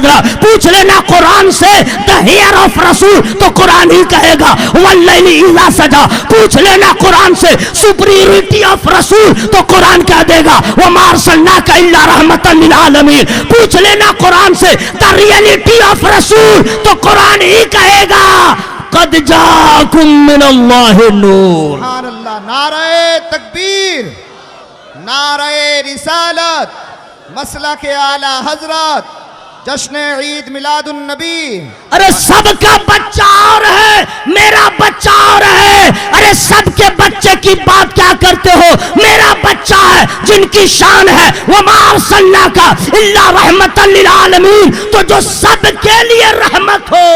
حضرت پوچھ لینا قرآن سے the hair of رسول تو قرآن ہی کہے گا واللیل اذا سجا. پوچھ لینا قرآن سے superiority of رسول تو قرآن کہہ دے گا وما ارسلناک الا رحمتا للعالمین. پوچھ لینا قرآن سے the reality of رسول تو قرآن ہی کہے گا قد جاءکم من اللہ نور. سبحان اللہ. نعرہ تکبیر، نعرہ رسالت، مسلک اعلی حضرت، جشن عید میلاد النبی. ارے سب کا بچہ اور ہے، میرا بچہ اور ہے. ارے سب کے بچے کی بات کیا کرتے ہو؟ میرا بچہ ہے جن کی شان ہے وما ارسلناک الا رحمتا للعالمین. تو جو سب کے لیے رحمت ہو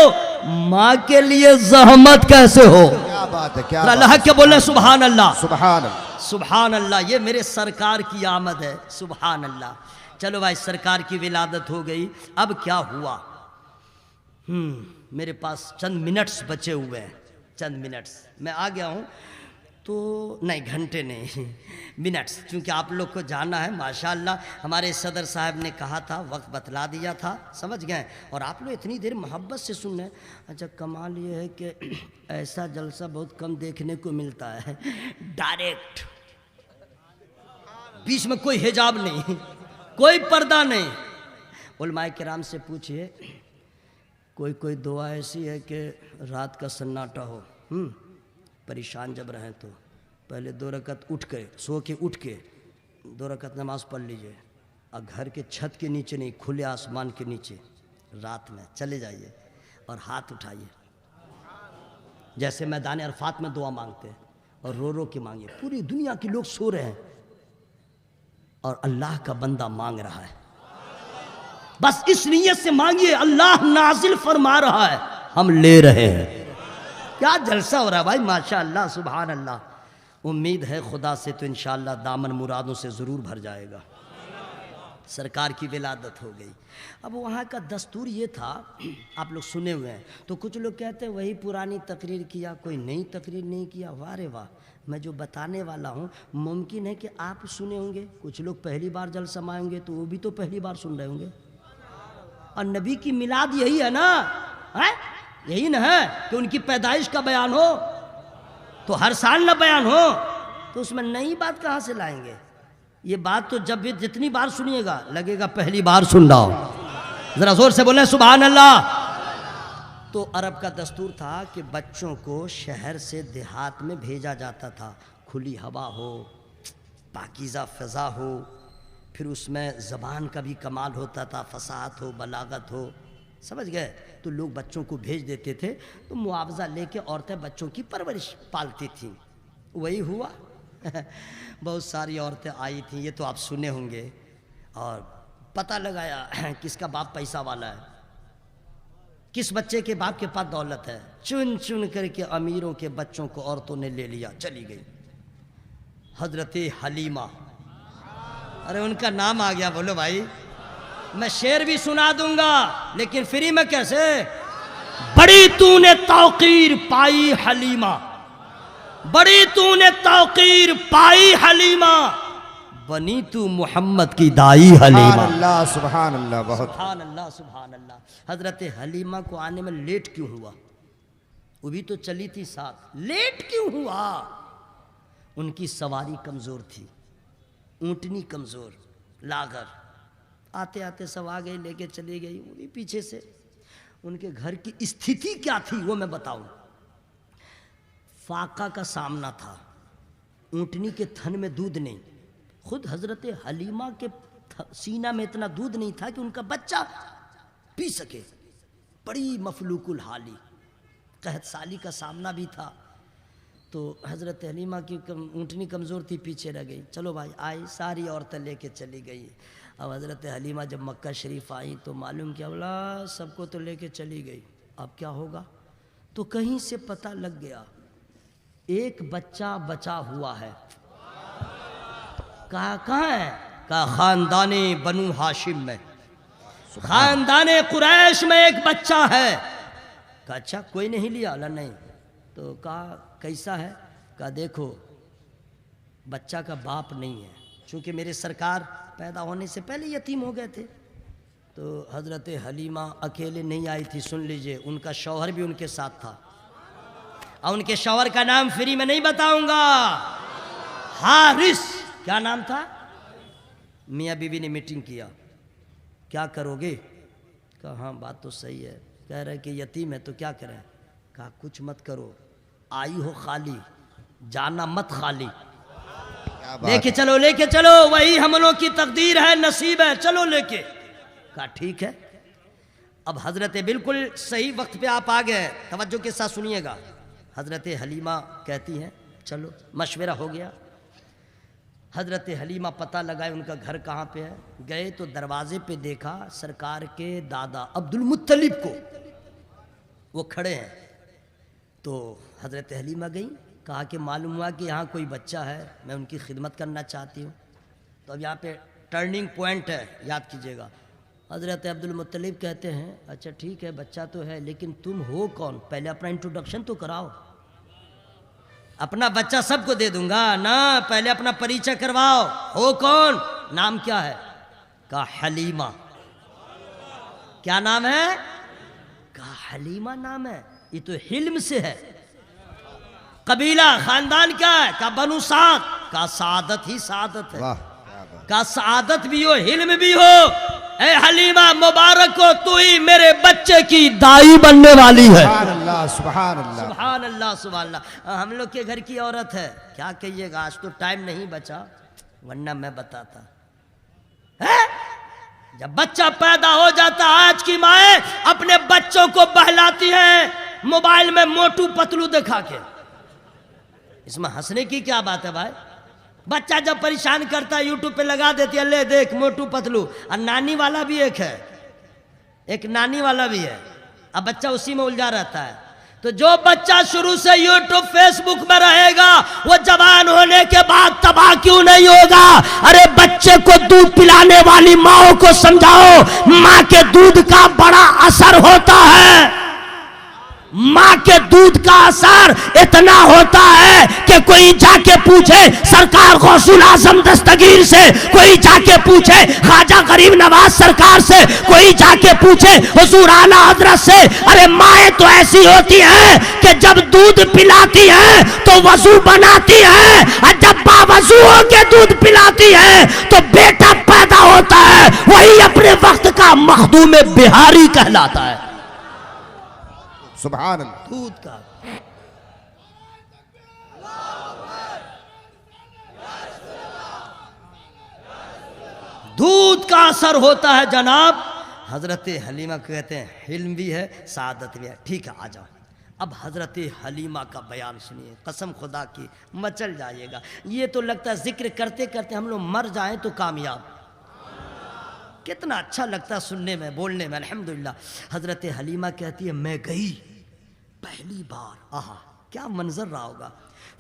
ماں کے لیے زحمت کیسے ہو؟ کیا بات ہے، کیا اللہ بات کے بولے سبحان اللہ. سبحان اللہ. سبحان اللہ. یہ میرے سرکار کی آمد ہے. سبحان اللہ. چلو بھائی سرکار کی ولادت ہو گئی. اب کیا ہوا؟ میرے پاس چند منٹس بچے ہوئے ہیں، چند منٹس. میں آ گیا ہوں تو نہیں گھنٹے نہیں منٹس، کیونکہ آپ لوگ کو جانا ہے. ماشاءاللہ ہمارے صدر صاحب نے کہا تھا، وقت بتلا دیا تھا، سمجھ گئے، اور آپ لوگ اتنی دیر محبت سے سن رہے ہیں. اچھا کمال یہ ہے کہ ایسا جلسہ بہت کم دیکھنے کو ملتا ہے، ڈائریکٹ، بیچ میں کوئی حجاب نہیں، کوئی پردہ نہیں. علماء کرام سے پوچھئے کوئی دعا ایسی ہے کہ رات کا سناٹا ہو، پریشان جب رہیں تو پہلے 2 رکعت اٹھ کے سو کے اٹھ کے 2 رکعت نماز پڑھ لیجئے، اور گھر کے چھت کے نیچے نہیں، کھلے آسمان کے نیچے رات میں چلے جائیے اور ہاتھ اٹھائیے جیسے میدان عرفات میں دعا مانگتے ہیں، اور رو رو کے مانگیے. پوری دنیا کے لوگ سو رہے ہیں اور اللہ کا بندہ مانگ رہا ہے. بس اس نیت سے مانگیے اللہ نازل فرما رہا ہے، ہم لے رہے ہیں. کیا جلسہ ہو رہا ہے بھائی، ماشاءاللہ سبحان اللہ. امید ہے خدا سے تو انشاءاللہ دامن مرادوں سے ضرور بھر جائے گا. سرکار کی ولادت ہو گئی. اب وہاں کا دستور یہ تھا، آپ لوگ سنے ہوئے ہیں، تو کچھ لوگ کہتے ہیں وہی پرانی تقریر کیا، کوئی نئی تقریر نہیں کیا. واہ رے واہ. میں جو بتانے والا ہوں ممکن ہے کہ آپ سنے ہوں گے، کچھ لوگ پہلی بار جلسہ میں آئیں گے تو وہ بھی تو پہلی بار سن رہے ہوں گے. اور نبی کی میلاد یہی ہے نا، یہی نہ ہے کہ ان کی پیدائش کا بیان ہو تو ہر سال نہ بیان ہو، تو اس میں نئی بات کہاں سے لائیں گے؟ یہ بات تو جب بھی جتنی بار سنیے گا لگے گا پہلی بار سن رہا ہوں. ذرا زور سے بولیں سبحان اللہ. تو عرب کا دستور تھا کہ بچوں کو شہر سے دیہات میں بھیجا جاتا تھا، کھلی ہوا ہو، پاکیزہ فضا ہو، پھر اس میں زبان کا بھی کمال ہوتا تھا، فصاحت ہو، بلاغت ہو، سمجھ گئے. تو لوگ بچوں کو بھیج دیتے تھے، تو معاوضہ لے کے عورتیں بچوں کی پرورش پالتی تھیں. وہی ہوا. بہت ساری عورتیں آئی تھیں، یہ تو آپ سنے ہوں گے، اور پتہ لگایا کس کا باپ پیسہ والا ہے، کس بچے کے باپ کے پاس دولت ہے. چن چن کر کے امیروں کے بچوں کو عورتوں نے لے لیا، چلی گئی. حضرت حلیمہ، ارے ان کا نام آ گیا، بولو بھائی. میں شعر بھی سنا دوں گا لیکن فری میں کیسے. بڑی تو نے توقیر پائی حلیمہ، بڑی تو نے توقیر پائی حلیمہ، بنی تو محمد کی دائی حلیمہ. سبحان اللہ سبحان اللہ. بہت سبحان اللہ سبحان اللہ. حضرت حلیمہ کو آنے میں لیٹ کیوں ہوا؟ وہ بھی تو چلی تھی ساتھ، لیٹ کیوں ہوا؟ ان کی سواری کمزور تھی، اونٹنی کمزور، لاغر. آتے آتے سب آ گئی، لے کے چلی گئی، وہ بھی پیچھے سے. ان کے گھر کی استھتی کیا تھی وہ میں بتاؤں. فاقہ کا سامنا تھا، اونٹنی کے تھن میں دودھ نہیں. خود حضرت حلیمہ کے سینہ میں اتنا دودھ نہیں تھا کہ ان کا بچہ پی سکے. بڑی مفلوق الحالی، قحط سالی کا سامنا بھی تھا. تو حضرت حلیمہ کی اونٹنی کمزور تھی، پیچھے رہ گئی. چلو بھائی آئی، ساری عورتیں لے کے چلی گئی. اب حضرت حلیمہ جب مکہ شریف آئی تو معلوم کیا، بولا سب کو تو لے کے چلی گئی، اب کیا ہوگا؟ تو کہیں سے پتہ لگ گیا ایک بچہ بچا ہوا ہے. کہاں ہے؟ کہا خاندان بنو ہاشم میں، خاندان قریش میں ایک بچہ ہے. کہا اچھا کوئی نہیں لیا؟ اللہ نہیں. تو کہا کیسا ہے؟ کہا دیکھو بچہ کا باپ نہیں ہے، چونکہ میرے سرکار پیدا ہونے سے پہلے یتیم ہو گئے تھے، تو حضرت حلیمہ اکیلے نہیں آئی تھی، سن لیجئے، ان کا شوہر بھی ان کے ساتھ تھا، اور ان کے شوہر کا نام فری میں نہیں بتاؤں گا، حارث، کیا نام تھا؟ میاں بیوی نے میٹنگ کیا، کیا کرو گے؟ کہا ہاں بات تو صحیح ہے، کہہ رہے کہ یتیم ہے تو کیا کریں؟ کہا کچھ مت کرو، آئی ہو خالی، جانا مت خالی، لے کے چلو لے کے چلو، وہی ہم لوگوں کی تقدیر ہے، نصیب ہے، چلو لے کے۔ کہا ٹھیک ہے۔ اب حضرت بالکل صحیح وقت پہ آپ آ گئے، توجہ کے ساتھ سنیے گا۔ حضرت حلیمہ کہتی ہیں چلو، مشورہ ہو گیا۔ حضرت حلیمہ پتہ لگائے ان کا گھر کہاں پہ ہے، گئے تو دروازے پہ دیکھا سرکار کے دادا عبد المطلب کو، وہ کھڑے ہیں۔ تو حضرت حلیمہ گئیں، کہا کہ معلوم ہوا کہ یہاں کوئی بچہ ہے، میں ان کی خدمت کرنا چاہتی ہوں۔ تو اب یہاں پہ ٹرننگ پوائنٹ ہے، یاد کیجئے گا۔ حضرت عبد المطلب کہتے ہیں اچھا ٹھیک ہے بچہ تو ہے، لیکن تم ہو کون؟ پہلے اپنا انٹروڈکشن تو کراؤ۔ اپنا بچہ سب کو دے دوں گا نا، پہلے اپنا پریچے کرواؤ، ہو کون؟ نام کیا ہے؟ کہا حلیمہ۔ کیا نام ہے؟ کہا حلیمہ نام ہے، یہ تو حلم سے ہے۔ قبیلہ خاندان کیا ہے؟ کہا بنو سعد۔ کہا سعادت ہی سعادت ہے، کہا سعادت بھی ہو حلم بھی ہو، اے حلیمہ مبارک ہو، تو ہی میرے بچے کی دائی بننے والی ہے۔ سبحان اللہ سبحان اللہ سبحان اللہ سبحان اللہ۔ ہم لوگ کے گھر کی عورت ہے، کیا کہیے گا، آج تو ٹائم نہیں بچا ورنہ میں بتاتا۔ جب بچہ پیدا ہو جاتا، آج کی مائیں اپنے بچوں کو بہلاتی ہیں موبائل میں موٹو پتلو دکھا کے۔ اس میں ہنسنے کی کیا بات ہے بھائی؟ بچہ جب پریشان کرتا ہے یوٹیوب پہ لگا دیتی ہے، لے دیکھ موٹو پتلو، اور نانی والا بھی ایک ہے، ایک نانی والا بھی ہے، اب بچہ اسی میں الجھا رہتا ہے۔ تو جو بچہ شروع سے یوٹیوب فیس بک میں رہے گا وہ جوان ہونے کے بعد تباہ کیوں نہیں ہوگا؟ ارے بچے کو دودھ پلانے والی ماں کو سمجھاؤ، ماں کے دودھ کا بڑا اثر ہوتا ہے، ماں کے دودھ کا اثر اتنا ہوتا ہے کہ کوئی جا کے پوچھے سرکار غوث الاعظم دستگیر سے، کوئی جا کے پوچھے خواجہ غریب نواز سرکار سے، کوئی جا کے پوچھے حضور اعلیٰ حضرت سے۔ ارے مائیں تو ایسی ہوتی ہیں کہ جب دودھ پلاتی ہیں تو وضو بناتی ہیں، اور جب باوضو ہو کے دودھ پلاتی ہیں تو بیٹا پیدا ہوتا ہے، وہی اپنے وقت کا مخدوم بہاری کہلاتا ہے۔ سبحان اللہ۔ دودھ کا دودھ کا اثر ہوتا ہے جناب۔ حضرت حلیمہ کہتے ہیں حلم بھی ہے سعادت بھی ہے۔ ٹھیک ہے آ جاؤ۔ اب حضرت حلیمہ کا بیان سنیے، قسم خدا کی مچل جائیے گا۔ یہ تو لگتا ہے ذکر کرتے کرتے ہم لوگ مر جائیں تو کامیاب، کتنا اچھا لگتا ہے سننے میں بولنے میں، الحمدللہ۔ حضرت حلیمہ کہتی ہے میں گئی پہلی بار، آہا کیا منظر رہا ہوگا۔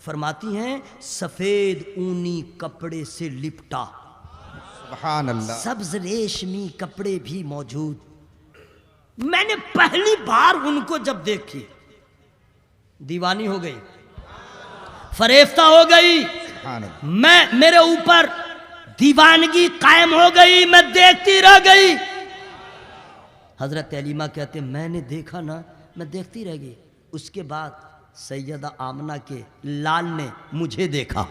فرماتی ہیں سفید اونی کپڑے سے لپٹا، سبحان اللہ، سبز ریشمی کپڑے بھی موجود۔ میں نے پہلی بار ان کو جب دیکھی دیوانی ہو گئی، فریفتہ ہو گئی، سبحان اللہ، میرے اوپر دیوانگی قائم ہو گئی، میں دیکھتی رہ گئی۔ حضرت حلیمہ کہتے ہیں میں نے دیکھا نا، میں دیکھتی رہ گئی۔ اس کے بعد سیدہ آمنہ کے لال نے مجھے دیکھا،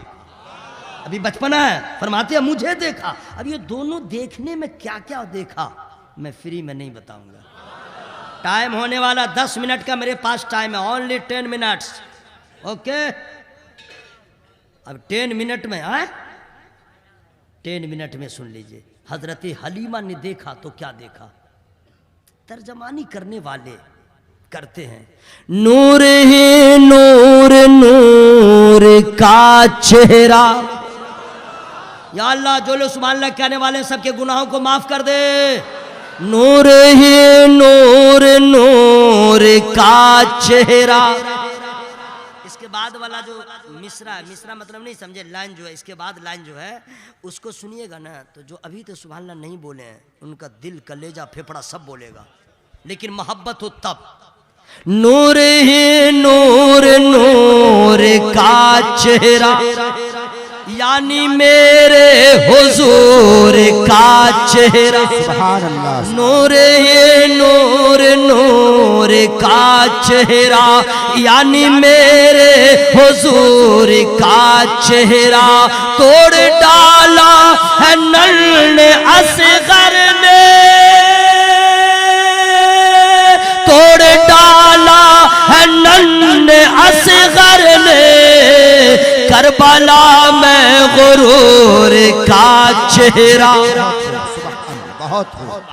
ابھی بچپنا ہے، فرماتے ہیں مجھے دیکھا۔ اب یہ دونوں دیکھنے میں کیا کیا دیکھا میں فری میں نہیں بتاؤں گا، ٹائم ہونے والا 10 منٹ کا میرے پاس ٹائم ہے، اونلی 10 منٹس، اوکے۔ اب 10 منٹ میں 10 منٹ میں سن لیجئے حضرت حلیمہ نے دیکھا تو کیا دیکھا، ترجمانی کرنے والے کرتے ہیں نور ہی نور نور کا چہرہ۔ یا اللہ جو لوگ سبحان اللہ کہنے والے ہیں سب کے گناہوں کو معاف کر دے۔ نور ہی نور نور کا چہرہ۔ اس کے بعد والا جو مصرع ہے، مصرع مطلب نہیں سمجھے، لائن جو ہے اس کے بعد لائن جو ہے اس کو سنیے گا نا تو جو ابھی تو سبحان اللہ نہیں بولے ہیں ان کا دل کلیجہ پھیپڑا سب بولے گا، لیکن محبت ہو تب۔ نور ہی نور نور کا چہرہ، یعنی میرے حضور کا چہرہ سبحان اللہ نور یہ نور نور کا چہرہ یعنی میرے حضور کا چہرہ توڑ ڈالا ہے نن اصغر نے توڑ ڈالا ہے نن اصغر نے کربلا میں غرور کا چہرہ بہت خوب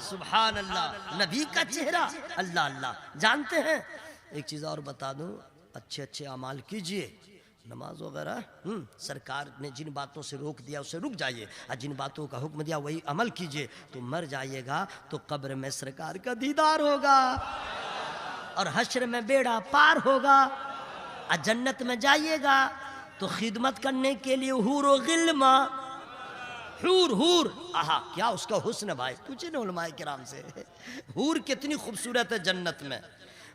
سبحان اللہ نبی کا چہرہ اللہ اللہ جانتے ہیں ایک چیز اور بتا دوں اچھے اچھے اعمال کیجئے نماز وغیرہ سرکار نے جن باتوں سے روک دیا اسے رک جائیے اور جن باتوں کا حکم دیا وہی عمل کیجئے تو مر جائیے گا تو قبر میں سرکار کا دیدار ہوگا اور حشر میں بیڑا پار ہوگا اور جنت میں جائیے گا تو خدمت کرنے کے لیے حور و غلمہ حور آہا کیا اس کا حسن ہے بھائی پوچھے نا علماء کرام سے حور کتنی خوبصورت ہے جنت میں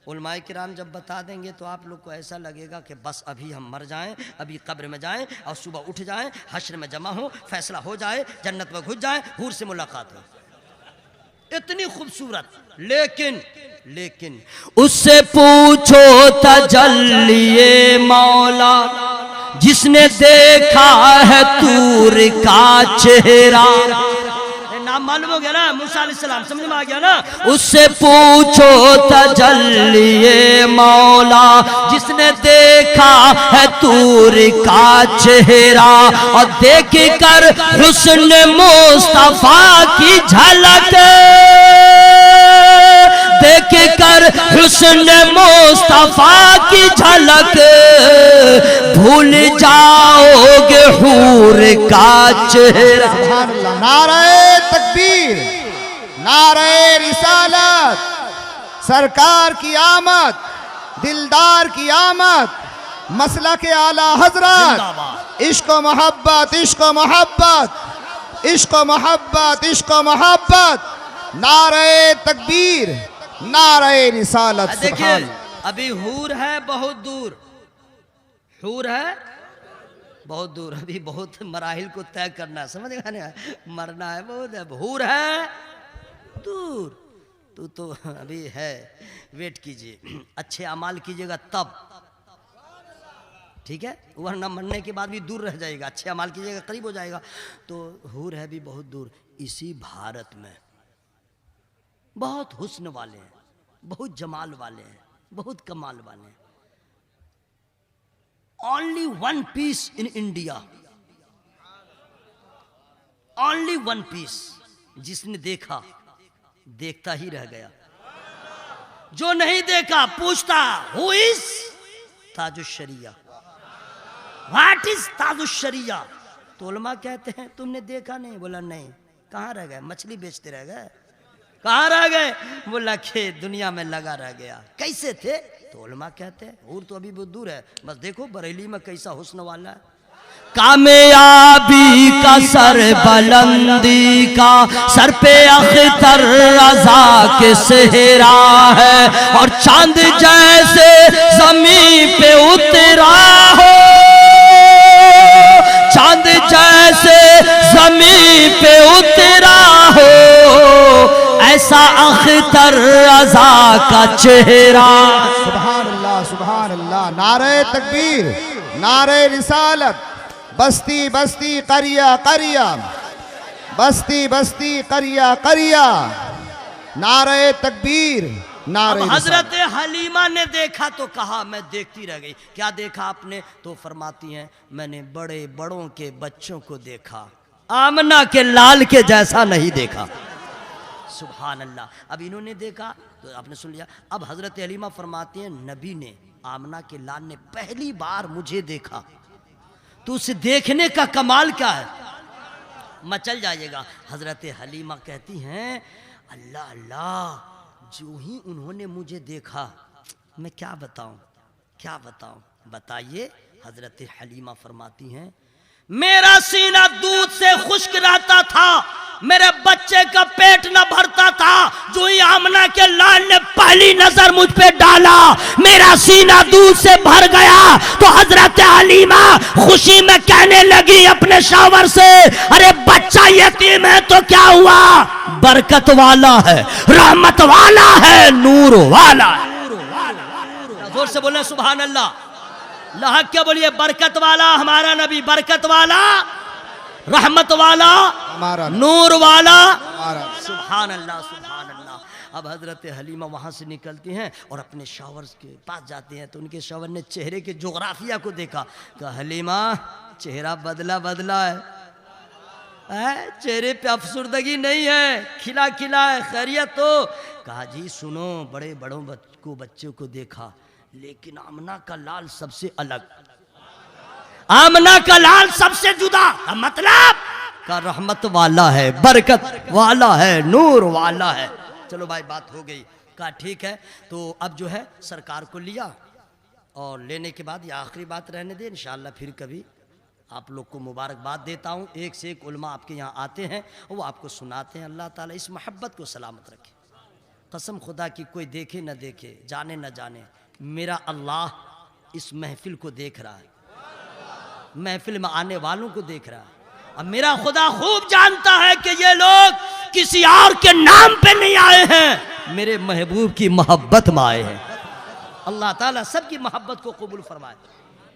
علماء کرام جب بتا دیں گے تو آپ لوگ کو ایسا لگے گا کہ بس ابھی ہم مر جائیں ابھی قبر میں جائیں اور صبح اٹھ جائیں حشر میں جمع ہوں فیصلہ ہو جائے جنت میں گھس جائیں حور سے ملاقات ہو اتنی خوبصورت لیکن اس سے پوچھو تجلی مولا جس نے دیکھا ہے طور کا چہرہ نام معلوم ہو گیا نا موسیٰ علیہ السلام سمجھ میں آ گیا نا اس سے پوچھو تجلی مولا جس نے دیکھا ہے طور کا چہرہ اور دیکھ کر حسن مصطفیٰ کی جھلک دیکھ کر حسن مصطفیٰ کی جھلک بھول جاؤ گے حور کا چہرہ سبحان اللہ نعرہ تکبیر نعرہ رسالت سرکار کی آمد دلدار کی آمد مسلک اعلی حضرت عشق و محبت عشق و محبت عشق و محبت عشق و محبت نعرہ تکبیر نعرہ رسالت دیکھیں ابھی حور ہے بہت دور حور ہے بہت دور ابھی بہت مراحل کو طے کرنا ہے سمجھ گئے نا مرنا ہے بہت ہے حور ہے دور تو ابھی ہے ویٹ کیجئے اچھے اعمال کیجئے گا تب ٹھیک ہے ورنہ مرنے کے بعد بھی دور رہ جائے گا اچھے اعمال کیجئے گا قریب ہو جائے گا تو حور ہے بھی بہت دور اسی بھارت میں بہت حسن والے ہیں بہت جمال والے ہیں بہت کمال والے ہیں only one piece in India only one piece جس نے دیکھا دیکھتا ہی رہ گیا جو نہیں دیکھا پوچھتا who is Taj Alsharia what is تاج الشریعہ تو علماء کہتے ہیں تم نے دیکھا نہیں بولا نہیں کہاں رہ گئے مچھلی بیچتے رہ گئے کہاں رہ گئے بولا کہ دنیا میں لگا رہ گیا کیسے تھے تو علماء کہتے ہیں حور تو ابھی بہت دور ہے بس دیکھو بریلی میں کیسا حسن والا ہے کامیابی کا سر بلندی کا سر پہ اختر رضا کے صحرا ہے اور چاند جیسے زمین پہ اترا ہو چاند جیسے زمین پہ اترا ہو ایسا اختر رضا کا چہرہ سبحان اللہ نعرہ تکبیر نعرہ رسالت بستی بستی قریہ قریہ بستی بستی قریہ قریہ نعرہ تکبیر نعرہ اب حضرت حلیمہ نے دیکھا تو کہا میں دیکھتی رہ گئی کیا دیکھا آپ نے تو فرماتی ہیں میں نے بڑے بڑوں کے بچوں کو دیکھا آمنہ کے لال کے جیسا نہیں دیکھا سبحان اللہ اب انہوں نے دیکھا تو آپ نے سن لیا اب حضرت حلیمہ فرماتی ہیں نبی نے آمنہ کے لال نے پہلی بار مجھے دیکھا تو اسے دیکھنے کا کمال کیا ہے مچل جائے گا حضرت حلیمہ کہتی ہیں اللہ اللہ جو ہی انہوں نے مجھے دیکھا میں کیا بتاؤں بتائیے حضرت حلیمہ فرماتی ہیں میرا سینہ دودھ سے خشک رہتا تھا میرے بچے کا پیٹ نہ بھرتا تھا، جو ہی آمنہ کے لال نے پہلی نظر مجھ پہ ڈالا میرا سینہ دودھ سے بھر گیا۔ تو حضرت حلیمہ خوشی میں کہنے لگی اپنے شوہر سے، ارے بچہ یتیم ہے تو کیا ہوا، برکت والا ہے، رحمت والا ہے، نور والا ہے۔ زور سے بولیں سبحان اللہ، لحق کیا بولیے، برکت والا ہمارا نبی، برکت والا، رحمت والا، ہمارا نور والا، ہمارا۔ سبحان اللہ سبحان اللہ۔ اب حضرت حلیمہ وہاں سے نکلتی ہیں اور اپنے شوہر کے پاس جاتی ہیں، تو ان کے شوہر نے چہرے کے جغرافیہ کو دیکھا، کہا حلیمہ چہرہ بدلا ہے، چہرے پہ افسردگی نہیں ہے، کھلا کھلا ہے، خیریت ہو؟ کہا جی سنو، بڑے بڑوں بچوں کو دیکھا، لیکن آمنہ کا لال سب سے الگ، آمنہ کا لال سب سے جدا، مطلب کا رحمت والا ہے، برکت والا ہے، نور والا ہے۔ چلو بھائی بات ہو گئی، کہا ٹھیک ہے۔ تو اب جو ہے سرکار کو لیا، اور لینے کے بعد یہ آخری بات رہنے دے، انشاءاللہ پھر کبھی آپ لوگ کو مبارکباد دیتا ہوں، ایک سے ایک علماء آپ کے یہاں آتے ہیں، وہ آپ کو سناتے ہیں۔ اللہ تعالیٰ اس محبت کو سلامت رکھے، قسم خدا کی کوئی دیکھے نہ دیکھے، جانے نہ جانے، میرا اللہ اس محفل کو دیکھ رہا ہے، محفل میں آنے والوں کو دیکھ رہا ہے، اور میرا خدا خوب جانتا ہے کہ یہ لوگ کسی اور کے نام پہ نہیں آئے ہیں، میرے محبوب کی محبت میں آئے ہیں۔ اللہ تعالیٰ سب کی محبت کو قبول فرمائے۔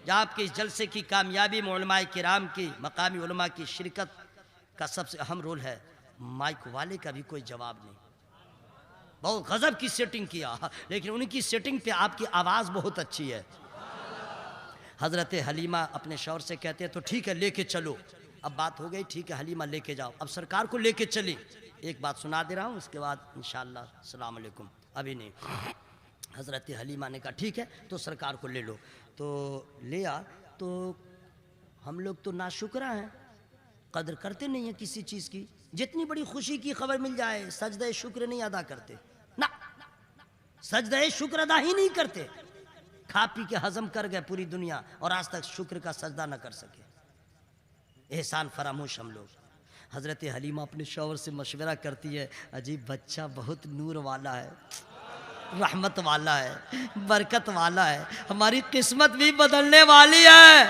جہاں آپ کے اس جلسے کی کامیابی میں علماء کرام کی، مقامی علماء کی شرکت کا سب سے اہم رول ہے، مائک والے کا بھی کوئی جواب نہیں، بہت غضب کی سیٹنگ کیا، لیکن ان کی سیٹنگ پہ آپ کی آواز بہت اچھی ہے۔ حضرت حلیمہ اپنے شوہر سے کہتے ہیں تو ٹھیک ہے لے کے چلو، اب بات ہو گئی، ٹھیک ہے حلیمہ لے کے جاؤ، اب سرکار کو لے کے چلی۔ ایک بات سنا دے رہا ہوں، اس کے بعد انشاءاللہ السلام علیکم، ابھی نہیں۔ حضرت حلیمہ نے کہا ٹھیک ہے تو سرکار کو لے لو، تو لیا، تو ہم لوگ تو ناشکرہ ہیں، قدر کرتے نہیں ہیں کسی چیز کی، جتنی بڑی خوشی کی خبر مل جائے سجدہ شکر نہیں ادا کرتے، نہ سجدہ شکر ادا ہی نہیں کرتے، کھا پی کے ہضم کر گئے پوری دنیا اور آج تک شکر کا سجدہ نہ کر سکے، احسان فراموش ہم لوگ۔ حضرت حلیمہ اپنے شوہر سے مشورہ کرتی ہے، عجیب بچہ بہت نور والا ہے، رحمت والا ہے، برکت والا ہے، ہماری قسمت بھی بدلنے والی ہے،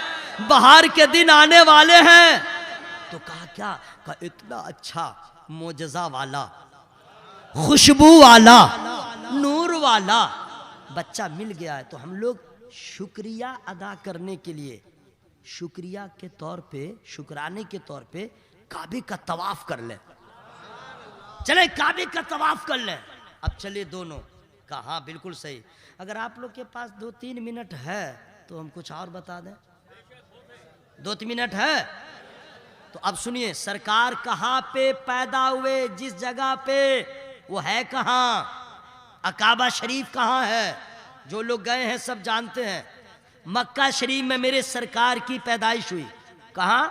بہار کے دن آنے والے ہیں۔ تو کہا کیا؟ کہا اتنا اچھا معجزہ والا، خوشبو والا، نور والا بچہ مل گیا ہے، تو ہم لوگ شکریہ ادا کرنے کے لیے، شکریہ کے طور پہ، شکرانے کے طور پہ کعبے کا طواف کر لیں، چلے کعبے کا طواف کر لیں۔ اب چلے دونوں، کہا ہاں بالکل صحیح، اگر آپ لوگ کے پاس 2-3 منٹ ہے تو ہم کچھ اور بتا دیں، 2-3 منٹ ہے تو اب سنیے، سرکار کہاں پہ پیدا ہوئے، جس جگہ پہ، وہ ہے کہاں، کعبہ شریف کہاں ہے، جو لوگ گئے ہیں سب جانتے ہیں، مکہ شریف میں میرے سرکار کی پیدائش ہوئی، کہاں،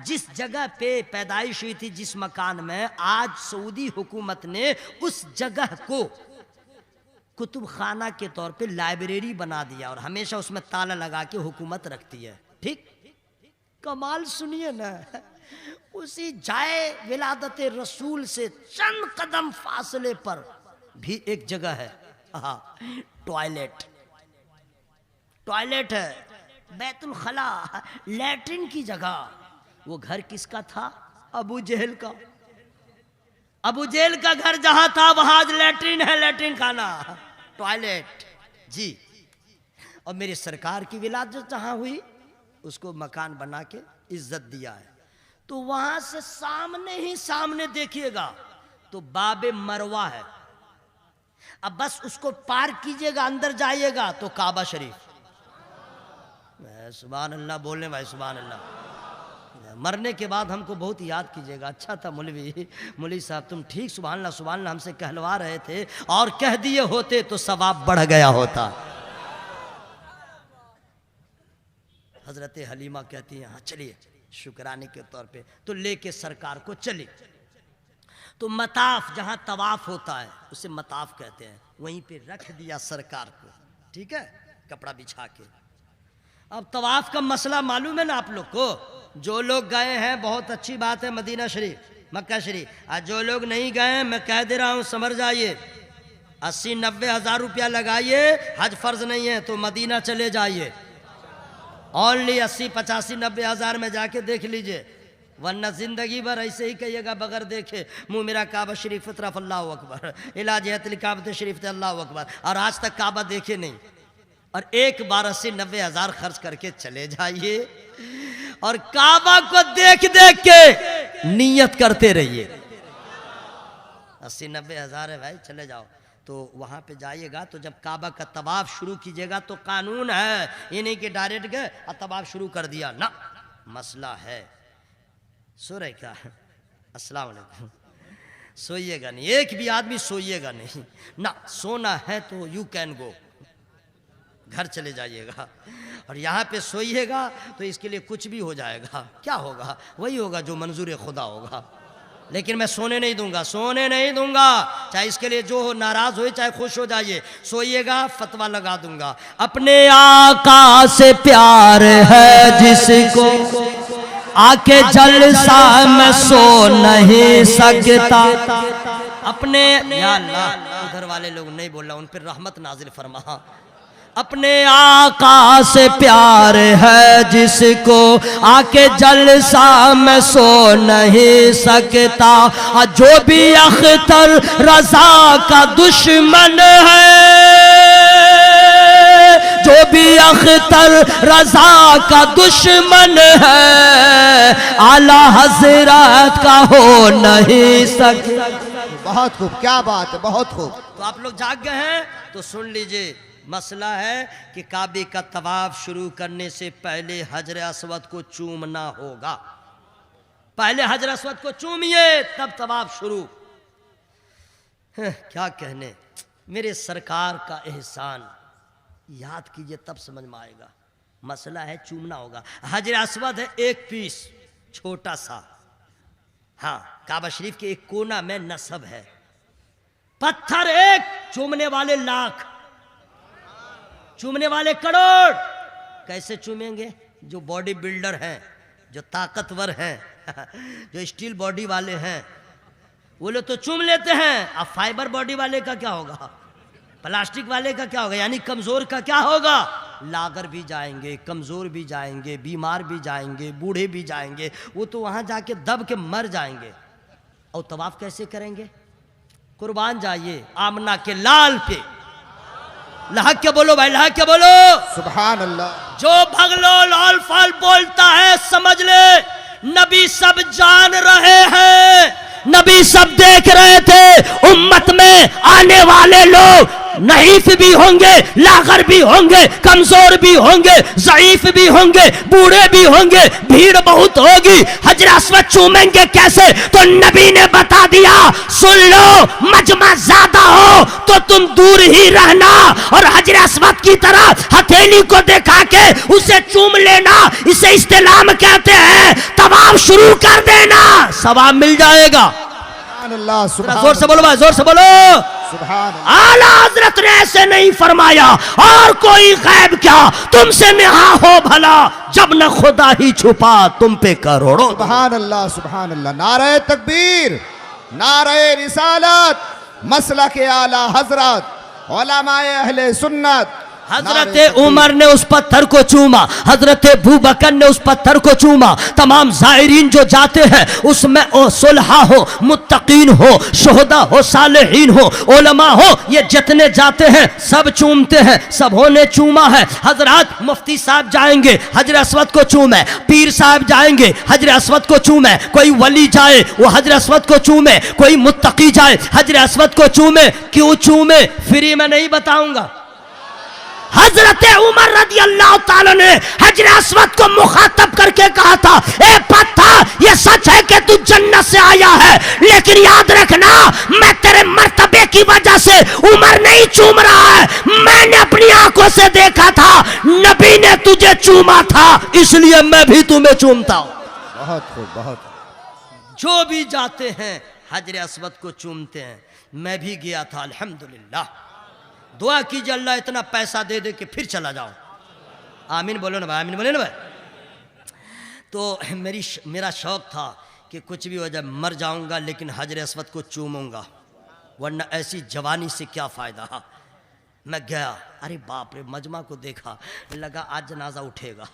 جس جگہ پہ پیدائش ہوئی تھی، جس مکان میں، آج سعودی حکومت نے اس جگہ کو کتب خانہ کے طور پہ لائبریری بنا دیا، اور ہمیشہ اس میں تالا لگا کے حکومت رکھتی ہے، ٹھیک؟ کمال سنیے نا، اسی جائے ولادت رسول سے چند قدم فاصلے پر بھی ایک جگہ ہے، ٹوائلٹ، ٹوائلٹ ہے، بیت الخلا، لیٹرن کی جگہ۔ وہ گھر کس کا تھا؟ ابو جہل کا، ابو جہل کا گھر جہاں تھا وہاں آج لیٹرین ہے، لیٹرین خانہ، ٹوائلٹ، جی۔ اور میرے سرکار کی ولادت جہاں ہوئی اس کو مکان بنا کے عزت دیا ہے، تو وہاں سے سامنے ہی سامنے دیکھیے گا تو باب مروہ ہے، اب بس اس کو پار کیجئے گا، اندر جائیے گا تو کعبہ شریف۔ سبحان اللہ بولنے بھائی، سبحان اللہ۔ مرنے کے بعد ہم کو بہت یاد کیجئے گا، اچھا تھا مولوی صاحب تم ٹھیک سبحان اللہ ہم سے کہلوا رہے تھے، اور کہہ دیے ہوتے تو ثواب بڑھ گیا ہوتا۔ حضرت حلیمہ کہتی ہیں ہاں چلیے، شکرانے کے طور پہ، تو لے کے سرکار کو چلی، تو مطاف جہاں طواف ہوتا ہے اسے مطاف کہتے ہیں، وہیں پہ رکھ دیا سرکار کو، ٹھیک ہے، کپڑا بچھا کے۔ اب طواف کا مسئلہ معلوم ہے نا آپ لوگ کو؟ جو لوگ گئے ہیں بہت اچھی بات ہے، مدینہ شریف مکہ شریف، اور جو لوگ نہیں گئے ہیں میں کہہ دے رہا ہوں سمجھ جائیے، 80-90 ہزار روپیہ لگائیے، حج فرض نہیں ہے تو مدینہ چلے جائیے، اونلی 80-85-90 ہزار میں جا کے دیکھ لیجئے، ورنہ زندگی بھر ایسے ہی کہیے گا بغیر دیکھے منہ میرا کعبہ شریف طرف اللہ اکبر، علاج ہے کعبۃ شریف تے اللہ اکبر، اور آج تک کعبہ دیکھے نہیں، اور ایک بار 80-90 ہزار خرچ کر کے چلے جائیے اور کعبہ کو دیکھ دیکھ کے نیت کرتے رہیے، 80-90 ہزار ہے بھائی چلے جاؤ، تو وہاں پہ جائیے گا تو جب کعبہ کا طواف شروع کیجئے گا تو قانون ہے، یہ نہیں کہ ڈائریکٹ گئے اور طواف شروع کر دیا، نہ، مسئلہ ہے، سو رہے کیا؟ السلام علیکم، سوئیے گا نہیں، ایک بھی آدمی سوئیے گا نہیں، نہ سونا ہے تو یو کین گو، گھر چلے جائیے گا، اور یہاں پہ سوئیے گا تو اس کے لیے کچھ بھی ہو جائے گا، کیا ہوگا؟ وہی ہوگا جو منظور خدا ہوگا، لیکن میں سونے نہیں دوں گا، سونے نہیں دوں گا، چاہے اس کے لیے جو ہو ناراض ہوئے چاہے خوش ہو جائیے، سوئیے گا فتویٰ لگا دوں گا، اپنے آقا سے پیار ہے جس کو آکے جلسہ میں سو نہیں سکتا، اپنے یا اللہ ادھر والے لوگ نہیں بول رہا، ان پر رحمت نازل فرما، اپنے آقا سے پیار ہے جس کو آکے جلسہ میں سو نہیں سکتا، جو بھی اختر رضا کا دشمن ہے، جو بھی اختر رضا کا دشمن ہے، اعلیٰ حضرت کا ہو نہیں سکتا۔ بہت خوب، کیا بات ہے، بہت خوب۔ تو آپ لوگ جاگ گئے ہیں تو سن لیجئے، مسئلہ ہے کہ کعبے کا طواف شروع کرنے سے پہلے حجر اسود کو چومنا ہوگا، پہلے حجر اسود کو چومیے تب طواف شروع۔ کیا کہنے، میرے سرکار کا احسان یاد کیجئے تب سمجھ میں آئے گا، مسئلہ ہے چومنا ہوگا، حجر اسود ہے ایک پیس چھوٹا سا، ہاں کعبہ شریف کے ایک کونا میں نصب ہے، پتھر ایک، چومنے والے لاکھ، چومنے والے کروڑ، کیسے چومیں گے؟ جو باڈی بلڈر ہیں، جو طاقتور ہیں، جو اسٹیل باڈی والے ہیں، وہ لوگ تو چوم لیتے ہیں، اب فائبر باڈی والے کا کیا ہوگا؟ پلاسٹک والے کا کیا ہوگا؟ یعنی کمزور کا کیا ہوگا؟ لاغر بھی جائیں گے، کمزور بھی جائیں گے، بیمار بھی جائیں گے، بوڑھے بھی جائیں گے، وہ تو وہاں جا کے دب کے مر جائیں گے، اور طواف کیسے کریں گے؟ قربان جائیے آمنہ کے لال پہ، لحق کے بولو بھائی، لحق کے بولو، سبحان اللہ۔ جو بھگلو لال فال بولتا ہے سمجھ لے نبی سب جان رہے ہیں، نبی سب دیکھ رہے تھے، امت میں آنے والے لوگ نحیف بھی ہوں گے، لاغر بھی ہوں گے، کمزور بھی ہوں گے، ضعیف بھی ہوں گے، بوڑھے بھی ہوں گے، بھیڑ بہت ہوگی، حجر اسود چومیں گے کیسے؟ تو نبی نے بتا دیا، سن لو، مجمع زیادہ ہو تو تم دور ہی رہنا، اور حجر اسود کی طرح ہتھیلی کو دکھا کے اسے چوم لینا، اسے استلام کہتے ہیں، طواف شروع کر دینا، ثواب مل جائے گا۔ سبحان اللہ، سبحان زور سے بولو بھائی، زور سے بولو۔ سبحان اللہ۔ اعلیٰ حضرت نے ایسے نہیں فرمایا، اور کوئی غیب کیا تم سے نہا ہو بھلا، جب نہ خدا ہی چھپا تم پہ کروڑوں۔ سبحان اللہ، سبحان اللہ۔ نعرہ تکبیر، نعرہ رسالت، مسلک اعلیٰ حضرت، علماء اہل سنت۔ حضرت عمر نے اس پتھر کو چوما، حضرت ابوبکر نے اس پتھر کو چوما، تمام زائرین جو جاتے ہیں اس میں صلحاء ہو، متقین ہو، شہداء ہو، صالحین ہو، علماء ہو، یہ جتنے جاتے ہیں سب چومتے ہیں، سبوں نے چوما ہے۔ حضرات مفتی صاحب جائیں گے حجر اسود کو چومے، پیر صاحب جائیں گے حجر اسود کو چومے، کوئی ولی جائے وہ حجر اسود کو چومے، کوئی متقی جائے حجر اسود کو چومے۔ کیوں چومے؟ فری میں نہیں بتاؤں گا۔ حضرت عمر رضی اللہ تعالیٰ نے حجر اسود کو مخاطب کر کے کہا تھا، اے پتھر یہ سچ ہے کہ تو جنت سے آیا ہے، لیکن یاد رکھنا میں تیرے مرتبے کی وجہ سے عمر نہیں چوم رہا ہے، میں نے اپنی آنکھوں سے دیکھا تھا نبی نے تجھے چوما تھا، اس لیے میں بھی تمہیں چومتا ہوں۔ بہت خوب، بہت خوب۔ جو بھی جاتے ہیں حجر اسود کو چومتے ہیں، میں بھی گیا تھا الحمدللہ۔ دعا کیجئے اللہ اتنا پیسہ دے دے کہ پھر چلا جاؤ، آمین بولو نا بھائی, آمین بولے نا بھائی. تو میرا شوق تھا کہ کچھ بھی ہو جائے مر جاؤں گا لیکن حجر اسود کو چوموں گا, ورنہ ایسی جوانی سے کیا فائدہ. میں گیا, ارے باپ رے, مجمع کو دیکھا, لگا آج جنازہ اٹھے گا,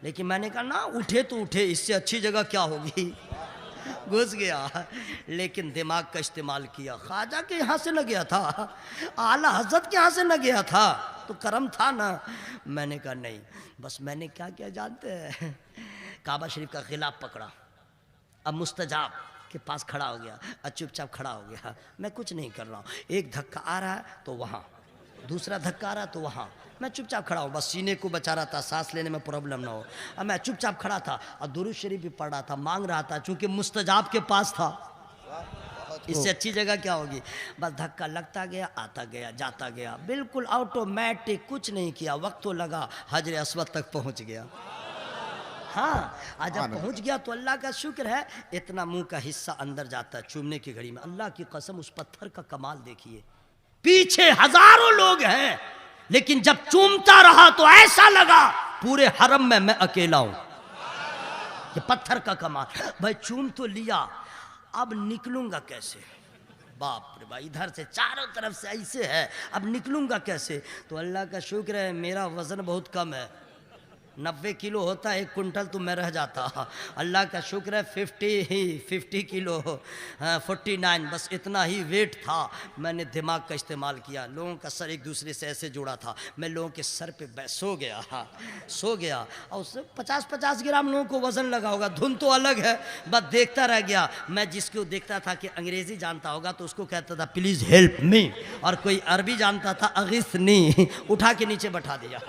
لیکن میں نے کہا نا اٹھے تو اٹھے, اس سے اچھی جگہ کیا ہوگی. گھس گیا, لیکن دماغ کا استعمال کیا. خواجہ کے یہاں سے نہ گیا تھا, اعلیٰ حضرت کے یہاں سے نہ گیا تھا, تو کرم تھا نا. میں نے کہا نہیں, بس میں نے کیا کیا جانتے ہیں, کعبہ شریف کا غلاف پکڑا, اب مستجاب کے پاس کھڑا ہو گیا, چپ چاپ کھڑا ہو گیا. میں کچھ نہیں کر رہا ہوں, ایک دھکا آ رہا ہے تو وہاں, دوسرا دھکا آ رہا تو وہاں, میں چپ چاپ کھڑا ہوں, بس سینے کو بچا رہا تھا, سانس لینے میں پرابلم نہ ہو. اب میں چپ چاپ کھڑا تھا اور درود شریف بھی پڑھ رہا تھا, مانگ رہا تھا, چونکہ مستجاب کے پاس تھا. اس سے اچھی جگہ کیا ہوگی. بس دھکا لگتا گیا, آتا گیا, جاتا گیا, بالکل آٹومیٹک, کچھ نہیں کیا. وقت تو لگا, حجر اسود تک پہنچ گیا. ہاں, جب پہنچ گیا تو اللہ کا شکر ہے, اتنا منہ کا حصہ اندر جاتا ہے چومنے کی گھڑی میں. اللہ کی قسم اس پتھر کا کمال دیکھیے, پیچھے ہزاروں لوگ ہیں, لیکن جب چومتا رہا تو ایسا لگا پورے حرم میں میں اکیلا ہوں. یہ پتھر کا کمال. بھائی چوم تو لیا, اب نکلوں گا کیسے. باپ رے بھائی, ادھر سے چاروں طرف سے ایسے ہے, اب نکلوں گا کیسے. تو اللہ کا شکر ہے میرا وزن بہت کم ہے, 90 کلو ہوتا ہے 1 کنٹل تو میں رہ جاتا. اللہ کا شکر ہے 50 کلو 49, بس اتنا ہی ویٹ تھا. میں نے دماغ کا استعمال کیا, لوگوں کا سر ایک دوسرے سے ایسے جڑا تھا, میں لوگوں کے سر پہ سو گیا, اور اس سے 50 گرام لوگوں کو وزن لگا ہوگا. دھن تو الگ ہے, بس دیکھتا رہ گیا. میں جس کو دیکھتا تھا کہ انگریزی جانتا ہوگا تو اس کو کہتا تھا پلیز ہیلپ می, اور کوئی عربی جانتا تھا اغثنی, اٹھا کے نیچے بٹھا دیا.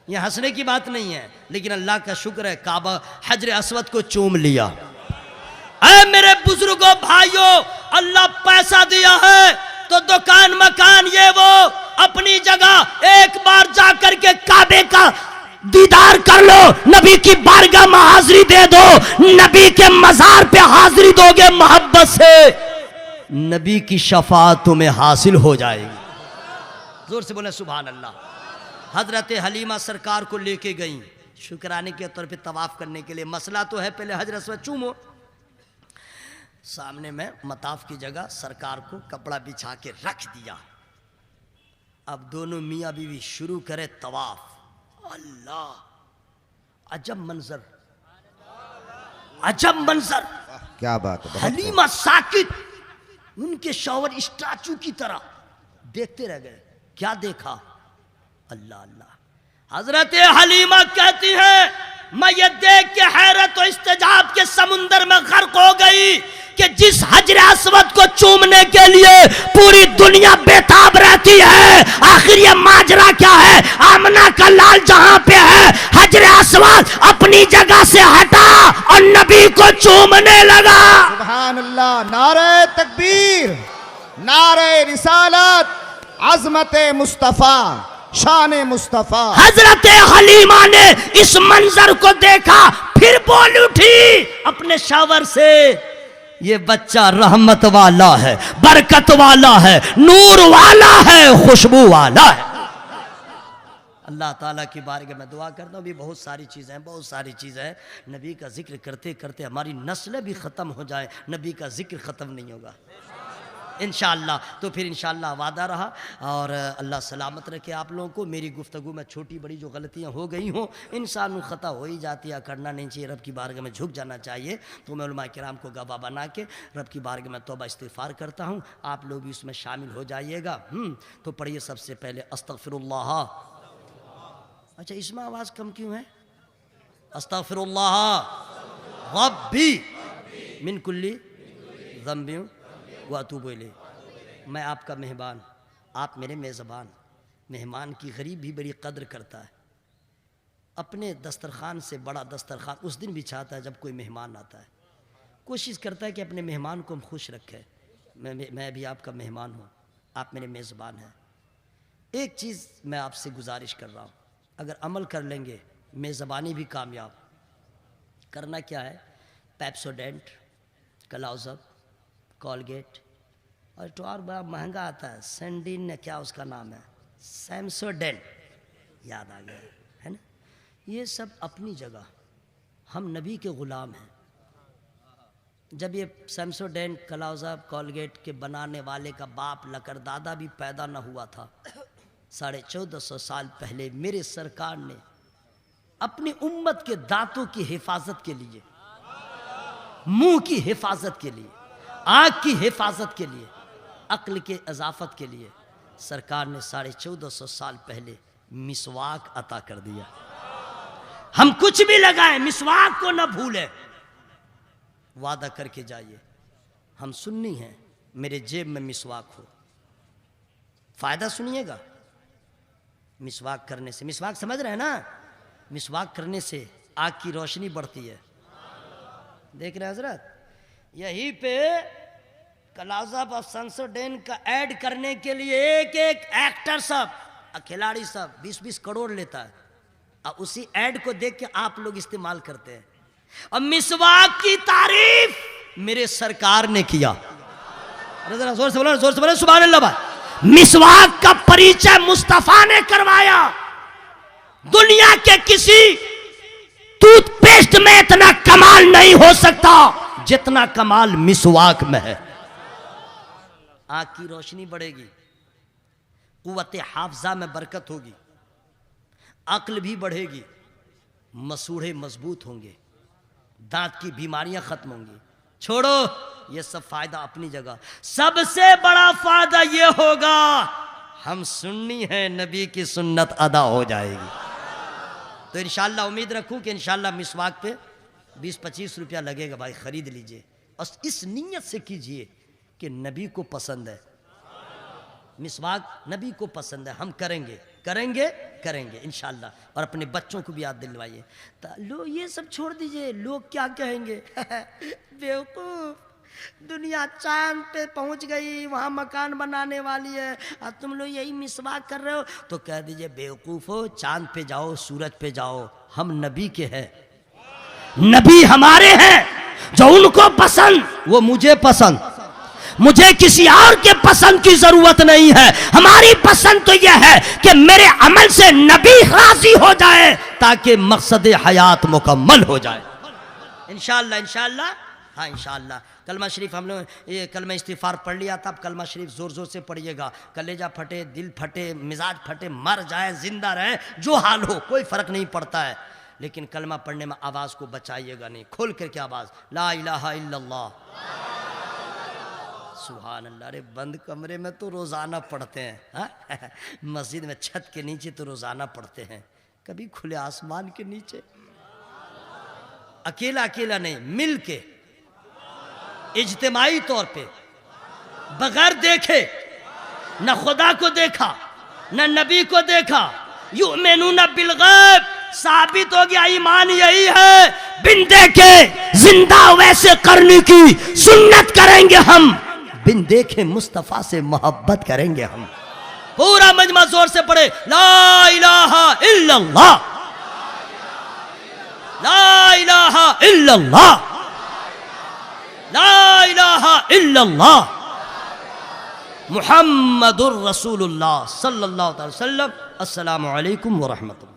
یہ ہنسنے کی بات نہیں ہے, لیکن اللہ کا شکر ہے کعبہ حجر اسود کو چوم لیا. اے میرے بزرگوں بھائیوں, اللہ پیسہ دیا ہے تو دکان مکان یہ وہ اپنی جگہ, ایک بار جا کر کے کعبے کا دیدار کر لو, نبی کی بارگاہ میں حاضری دے دو, نبی کے مزار پہ حاضری دو گے محبت سے, نبی کی شفاعت تمہیں حاصل ہو جائے گی. زور سے بولیں سبحان اللہ. حضرت حلیمہ سرکار کو لے کے گئیں شکرانے کے طور پہ طواف کرنے کے لیے. مسئلہ تو ہے, پہلے حجر اسود چومو. سامنے میں مطاف کی جگہ سرکار کو کپڑا بچھا کے رکھ دیا. اب دونوں میاں بیوی شروع کرے طواف. اللہ, عجب منظر, عجب منظر. کیا بات ہے. حلیمہ ساکت, ان کے شوہر اسٹیچو کی طرح دیکھتے رہ گئے. کیا دیکھا, اللہ اللہ. حضرت حلیمہ کہتی ہے میں یہ دیکھ کے حیرت و استعجاب کے سمندر میں غرق ہو گئی کہ جس حجر اسود کو چومنے کے لیے پوری دنیا بیتاب رہتی ہے, آخر یہ ماجرا کیا ہے. آمنہ کا لال جہاں پہ ہے, حجر اسود اپنی جگہ سے ہٹا اور نبی کو چومنے لگا. سبحان اللہ. نعرہ تکبیر, نعرہ رسالت, عظمت مصطفیٰ, شان مصطفیٰ. حضرت حلیمہ نے اس منظر کو دیکھا, پھر بول اٹھی اپنے شاور سے, یہ بچہ رحمت والا ہے, برکت والا ہے, نور والا ہے, خوشبو والا ہے. اللہ تعالیٰ کی بارگاہ میں دعا کرتا ہوں. بھی بہت ساری چیزیں ہیں, نبی کا ذکر کرتے کرتے ہماری نسلیں بھی ختم ہو جائیں, نبی کا ذکر ختم نہیں ہوگا انشاءاللہ. تو پھر انشاءاللہ وعدہ رہا, اور اللہ سلامت رکھے آپ لوگوں کو. میری گفتگو میں چھوٹی بڑی جو غلطیاں ہو گئی ہوں, انسان خطا ہو ہی جاتی ہے, کرنا نہیں چاہیے, رب کی بارگاہ میں جھک جانا چاہیے. تو میں علماء کرام کو گواہ بنا کے رب کی بارگاہ میں توبہ استغفار کرتا ہوں, آپ لوگ بھی اس میں شامل ہو جائیے گا. تو پڑھیے سب سے پہلے استغفر اللہ. اچھا اس میں آواز کم کیوں ہے. استغفر اللہ ربی من کل ذنب واتوب الیہ. میں آپ کا مہمان, آپ میرے میزبان. مہمان کی غریب بھی بڑی قدر کرتا ہے, اپنے دسترخوان سے بڑا دسترخوان اس دن بچھاتا ہے جب کوئی مہمان آتا ہے. کوشش کرتا ہے کہ اپنے مہمان کو ہم خوش رکھیں. میں بھی آپ کا مہمان ہوں, آپ میرے میزبان ہیں. ایک چیز میں آپ سے گزارش کر رہا ہوں, اگر عمل کر لیں گے میزبانی بھی کامیاب. کرنا کیا ہے, پیپسوڈینٹ, کلاؤزب, کولگیٹ, اور بڑا مہنگا آتا ہے سینڈین, کیا اس کا نام ہے, سیمسوڈینٹ, یاد آ گیا ہے نا. یہ سب اپنی جگہ، ہم نبی کے غلام ہیں. جب یہ سیمسوڈینٹ، کلاؤزا، کولگیٹ کے بنانے والے کا باپ لکر دادا بھی پیدا نہ ہوا تھا، 1450 سال پہلے میرے سرکار نے اپنی امت کے دانتوں کی حفاظت کے لیے، منہ کی حفاظت کے لیے، آنکھ کی حفاظت کے لیے، عقل کے اضافت کے لیے سرکار نے 1450 سال پہلے مسواک عطا کر دیا. ہم کچھ بھی لگائیں مسواک کو نہ بھولیں. وعدہ کر کے جائیے، ہم سنی ہیں، میرے جیب میں مسواک ہو. فائدہ سنیے گا مسواک کرنے سے. مسواک سمجھ رہے ہیں نا؟ مسواک کرنے سے آنکھ کی روشنی بڑھتی ہے. دیکھ رہے ہیں حضرت، یہی پہ کلاؤزا آف سیمسوڈین کا ایڈ کرنے کے لیے ایک ایک ایکٹر سب، کھلاڑی سب 20-20 کروڑ لیتا ہے، اور اسی ایڈ کو دیکھ کے آپ لوگ استعمال کرتے ہیں. اور مسواک کی تعریف میرے سرکار نے کیا. زور سے بولو سبحان اللہ بھائی. مسواک کا پریچے مصطفیٰ نے کروایا. دنیا کے کسی ٹوتھ پیسٹ میں اتنا کمال نہیں ہو سکتا جتنا کمال مسواک میں ہے. آنکھ کی روشنی بڑھے گی، قوت حافظہ میں برکت ہوگی، عقل بھی بڑھے گی، مسوڑھے مضبوط ہوں گے، دانت کی بیماریاں ختم ہوں گی. چھوڑو یہ سب فائدہ اپنی جگہ. سب سے بڑا فائدہ یہ ہوگا ہم سنی ہیں، نبی کی سنت ادا ہو جائے گی. تو انشاءاللہ امید رکھوں کہ انشاءاللہ مسواک پہ 20-25 روپیہ لگے گا بھائی، خرید لیجئے. اور اس نیت سے کیجئے کہ نبی کو پسند ہے مسواک، نبی کو پسند ہے. ہم کریں گے انشاءاللہ. اور اپنے بچوں کو بھی یاد دلوائیے. لو یہ سب چھوڑ دیجئے، لوگ کیا کہیں گے. بیوقوف، دنیا چاند پہ پہنچ گئی، وہاں مکان بنانے والی ہے، اور تم لوگ یہی مسواک کر رہے ہو. تو کہہ دیجئے بیوقوف ہو، چاند پہ جاؤ، سورج پہ جاؤ، ہم نبی کے ہیں، نبی ہمارے ہیں. جو ان کو پسند وہ مجھے پسند، مجھے کسی اور کے پسند کی ضرورت نہیں ہے. ہماری پسند تو یہ ہے کہ میرے عمل سے نبی راضی ہو جائے تاکہ مقصد حیات مکمل ہو جائے. انشاءاللہ ہاں انشاءاللہ. کلمہ شریف ہم لوگ یہ کلمہ استغفار پڑھ لیا تھا. اب کلمہ شریف زور زور سے پڑھیے گا. کلیجہ پھٹے، دل پھٹے، مزاج پھٹے، مر جائے، زندہ رہے، جو حال ہو کوئی فرق نہیں پڑتا ہے. لیکن کلمہ پڑھنے میں آواز کو بچائیے گا نہیں، کھول کر کے آواز لا الہ الا اللہ سبحان اللہ. ارے بند کمرے میں تو روزانہ پڑھتے ہیں، مسجد میں چھت کے نیچے تو روزانہ پڑھتے ہیں، کبھی کھلے آسمان کے نیچے اکیلا نہیں، مل کے اجتماعی طور پہ، بغیر دیکھے، نہ خدا کو دیکھا نہ نبی کو دیکھا. یؤمنون بالغیب، ثابت ہو گیا ایمان یہی ہے. بن دیکھے زندہ ویسے کرنے کی سنت کریں گے ہم، بن دیکھے مصطفیٰ سے محبت کریں گے ہم. پورا مجمع زور سے پڑھے لا الہ الا اللہ، لا الہ الا اللہ، لا الہ الا اللہ محمد الرسول اللہ صلی اللہ علیہ وسلم. السلام علیکم ورحمۃ اللہ.